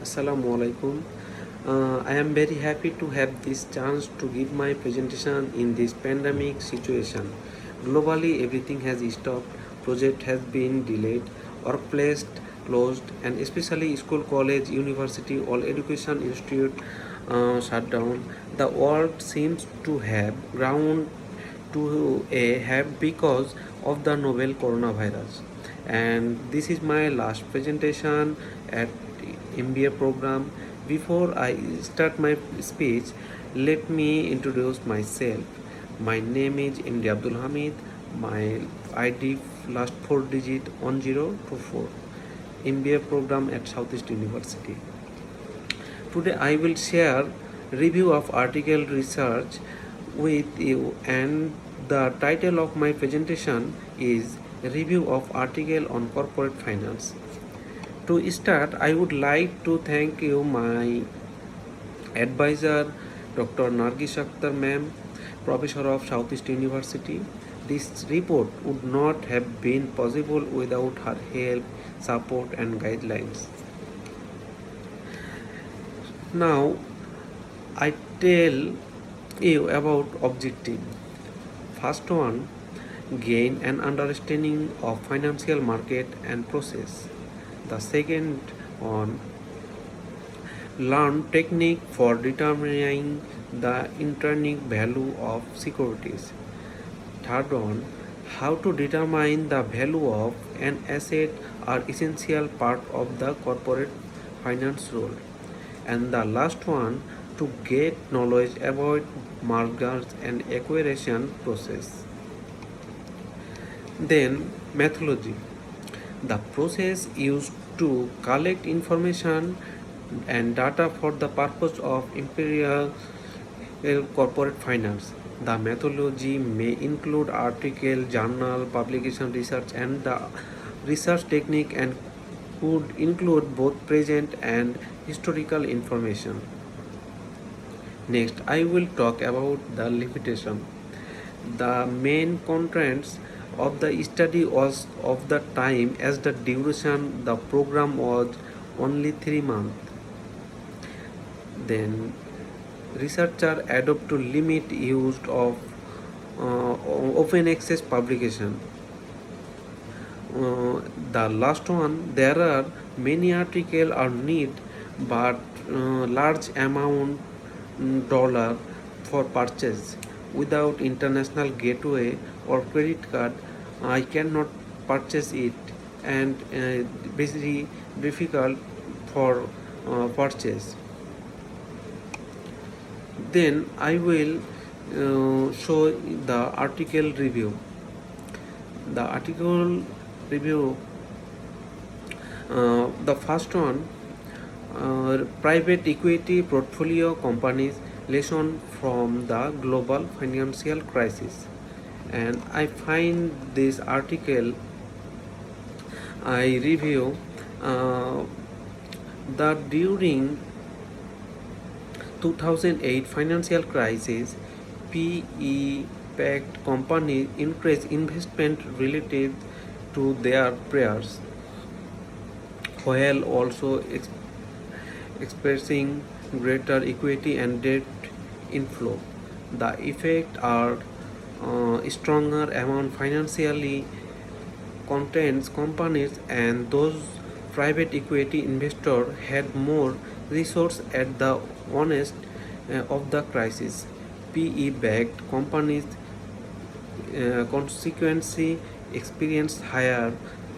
Assalamu alaikum. I am very happy to have this chance to give my presentation in this pandemic situation. Globally, everything has stopped, project has been delayed, workplace closed, and especially school, college, university, all education institute shut down. The world seems to have ground to a have because of the novel coronavirus. And this is my last presentation at MBA program. Before I start my speech, let me introduce myself. My name is India Abdul Hamid. My ID last 4 digit 1024. MBA program at Southeast University. Today I will share review of article research with you, and the title of my presentation is review of article on corporate finance. To start, I would like to thank you my advisor Dr. Nargis Akhtar ma'am, professor of Southeast University. This report would not have been possible without her help, support and guidelines. Now I tell you about objective. First one, gain an understanding of financial market and process. The second one, learn technique for determining the intrinsic value of securities. Third one, how to determine the value of an asset are essential part of the corporate finance role. And the last one, to get knowledge about mergers and acquisition process. Then methodology, the process used to collect information and data for the purpose of imperial corporate finance. The methodology may include article, journal, publication, research, and the research technique, and could include both present and historical information. Next, I will talk about the limitation. The main contents of the study was of the time as the duration the program was only 3 months. Then researcher adopt to limit use of open access publication. The last one, there are many articles are need but large amount dollar for purchase. Without international gateway or credit card, I cannot purchase it, and basically difficult for purchase. Then I will show the article review. The article review, the first one, private equity portfolio companies lesson from the global financial crisis. And I find this article, I review that during 2008 financial crisis, PE-backed companies increased investment relative to their peers, while also expressing greater equity and debt inflow. The effect are stronger among financially contains companies, and those private equity investors had more resource at the honest of the crisis. PE-backed companies consequently experienced higher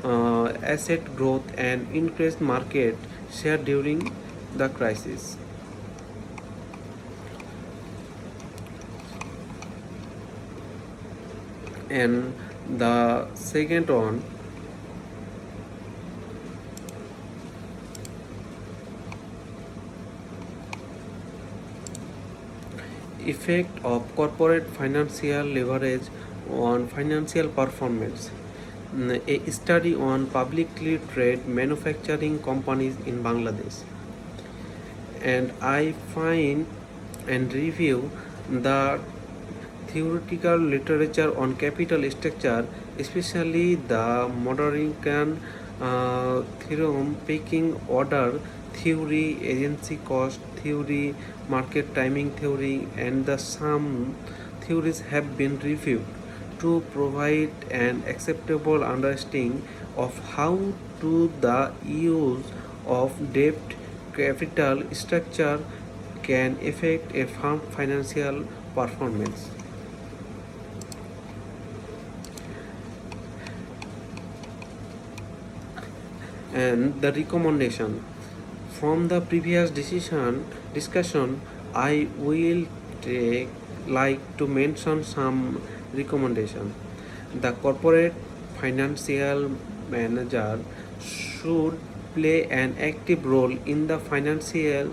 asset growth and increased market share during the crisis. And the second one, effect of corporate financial leverage on financial performance. A study on publicly traded manufacturing companies in Bangladesh. And I find and review the theoretical literature on capital structure, especially the Modigliani theorem, pecking order theory, agency cost theory, market timing theory, and the some theories have been reviewed to provide an acceptable understanding of how to the use of debt capital structure can affect a firm financial performance. And the recommendation from the previous discussion, I will take like to mention some recommendation. The corporate financial manager should play an active role in the financial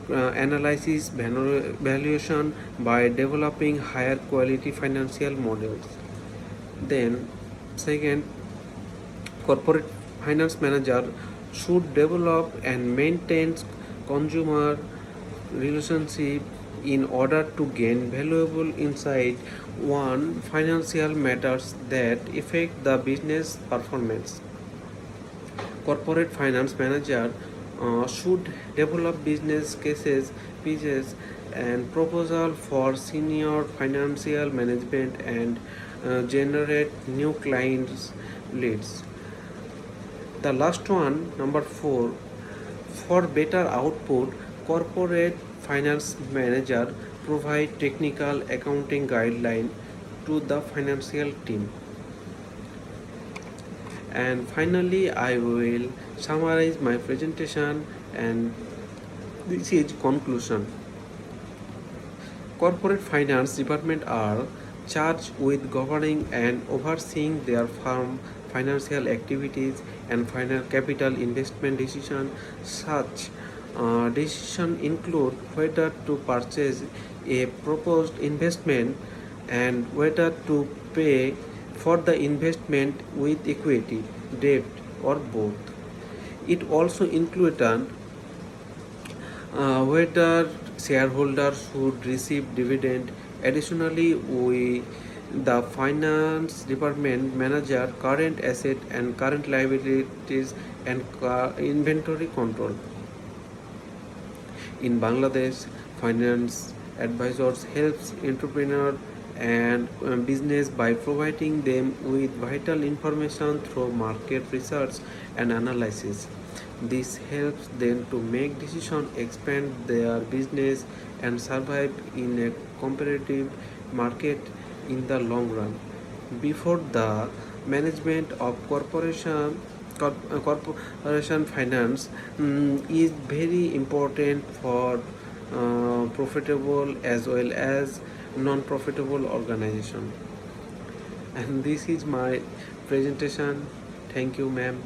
analysis valuation by developing higher quality financial models. Then, second, corporate finance manager should develop and maintain consumer relationship in order to gain valuable insight on financial matters that affect the business performance. Corporate finance manager should develop business cases, pitches, and proposal for senior financial management and generate new clients leads. The last one, number 4, for better output, corporate finance manager provide technical accounting guideline to the financial team. And finally, I will summarize my presentation, and this is conclusion. Corporate finance department are charged with governing and overseeing their firm financial activities and final capital investment decision. Such decisions include whether to purchase a proposed investment and whether to pay for the investment with equity, debt, or both. It also includes whether shareholders should receive dividend. Additionally, the finance department manager current asset and current liabilities and inventory control. In Bangladesh, finance advisors helps entrepreneur and business by providing them with vital information through market research and analysis. This helps them to make decisions, expand their business, and survive in a competitive market in the long run. Before the management of corporation finance is very important for profitable as well as non-profitable organization. And this is my presentation. Thank you, ma'am.